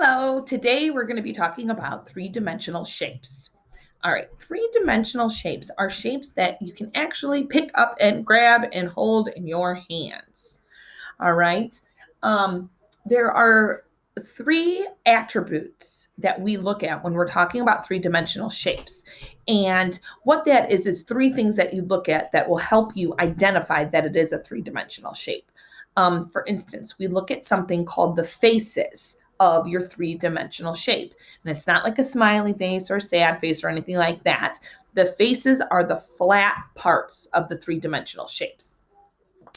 Hello, today we're going to be talking about three-dimensional shapes. All right, three-dimensional shapes are shapes that you can actually pick up and grab and hold in your hands. All right, um, there are three attributes that we look at when we're talking about three-dimensional shapes. And what that is three things that you look at that will help you identify that it is a three-dimensional shape. For instance, we look at something called the faces of your three-dimensional shape. And it's not like a smiley face or a sad face or anything like that. The faces are the flat parts of the three-dimensional shapes.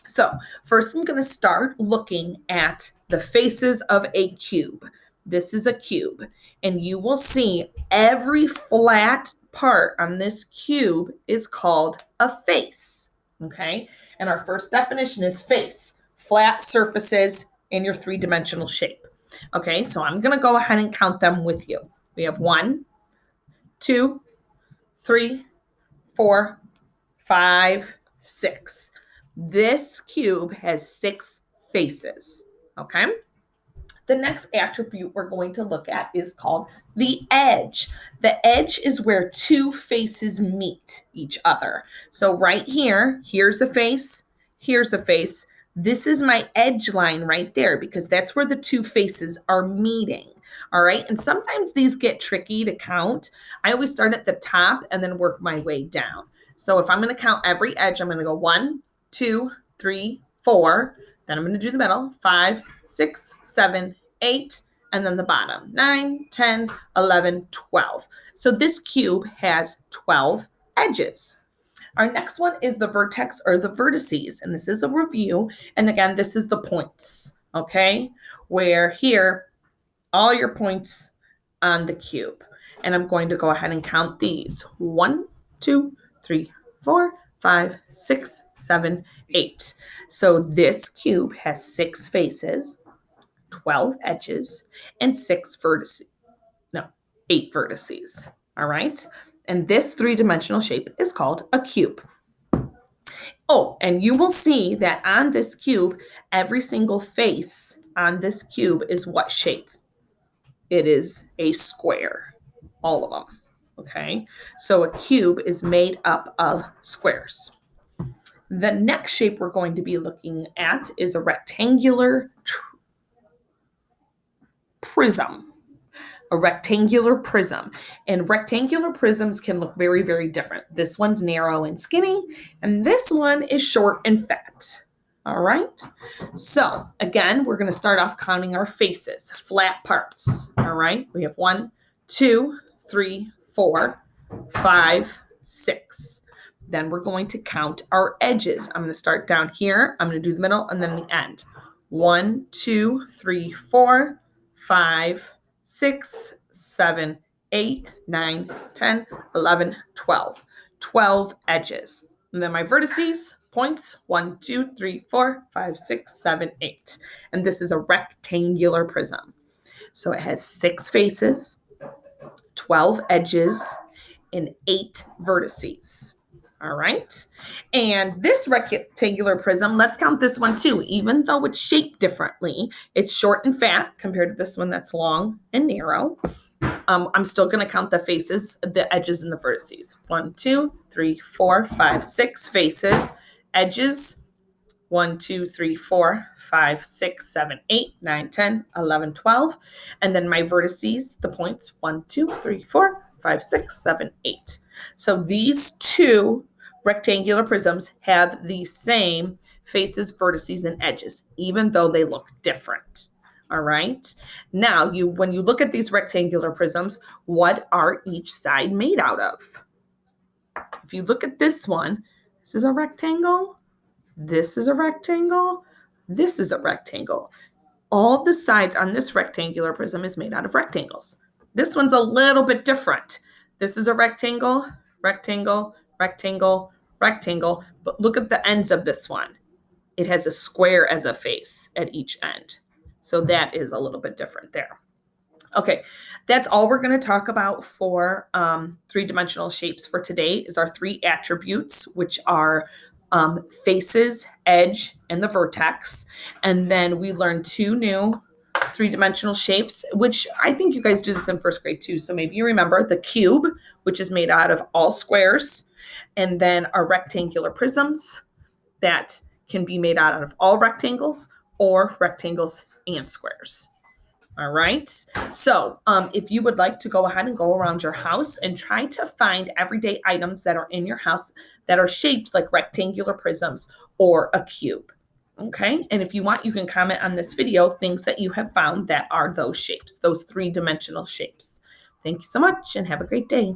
So first I'm going to start looking at the faces of a cube. This is a cube, and you will see every flat part on this cube is called a face. Okay, and our first definition is face, flat surfaces in your three-dimensional shape. Okay, so I'm going to go ahead and count them with you. We have 1, 2, 3, 4, 5, 6. This cube has 6 faces. Okay. The next attribute we're going to look at is called the edge. The edge is where two faces meet each other. So right here, here's a face, here's a face. This is my edge line right there because that's where the two faces are meeting. All right. And sometimes these get tricky to count. I always start at the top and then work my way down. So if I'm going to count every edge, I'm going to go 1, 2, 3, 4. Then I'm going to do the middle, 5, 6, 7, 8, and then the bottom, 9, 10, 11, 12. So this cube has 12 edges. Our next one is the vertex or the vertices, and this is a review. And again, this is the points, okay? Where here, all your points on the cube. And I'm going to go ahead and count these. 1, 2, 3, 4, 5, 6, 7, 8. So this cube has 6 faces, 12 edges, and 8 vertices. All right. And this three-dimensional shape is called a cube. Oh, and you will see that on this cube, every single face on this cube is what shape? It is a square, all of them. Okay, so a cube is made up of squares. The next shape we're going to be looking at is a rectangular prism. A rectangular prism. And rectangular prisms can look very, very different. This one's narrow and skinny, and this one is short and fat. All right. So again, we're going to start off counting our faces, flat parts. All right. We have 1, 2, 3, 4, 5, 6. Then we're going to count our edges. I'm going to start down here. I'm going to do the middle and then the end. 1, 2, 3, 4, 5, 6, 7, 8, 9, 10, 11, 12. 12 edges. And then my vertices, points, 1, 2, 3, 4, 5, 6, 7, 8. And this is a rectangular prism. So it has 6 faces, 12 edges, and 8 vertices. All right. And this rectangular prism, let's count this one too. Even though it's shaped differently, it's short and fat compared to this one that's long and narrow. I'm still going to count the faces, the edges, and the vertices. 1, 2, 3, 4, 5, 6 faces, edges, 1, 2, 3, 4, 5, 6, 7, 8, 9, 10, 11, 12. And then my vertices, the points, 1, 2, 3, 4, 5, 6, 7, 8. So these two rectangular prisms have the same faces, vertices, and edges, even though they look different. All right. Now, when you look at these rectangular prisms, what are each side made out of? If you look at this one, this is a rectangle. This is a rectangle. This is a rectangle. All the sides on this rectangular prism is made out of rectangles. This one's a little bit different. This is a rectangle, rectangle, rectangle, rectangle. But look at the ends of this one. It has a square as a face at each end. So that is a little bit different there. Okay, that's all we're going to talk about for three-dimensional shapes for today is our 3 attributes, which are faces, edge, and the vertex. And then we learned 2 new three-dimensional shapes, which I think you guys do this in first grade too. So maybe you remember the cube, which is made out of all squares, and then our rectangular prisms that can be made out of all rectangles or rectangles and squares. All right. So if you would like to go ahead and go around your house and try to find everyday items that are in your house that are shaped like rectangular prisms or a cube. Okay. And if you want, you can comment on this video things that you have found that are those shapes, those three-dimensional shapes. Thank you so much and have a great day.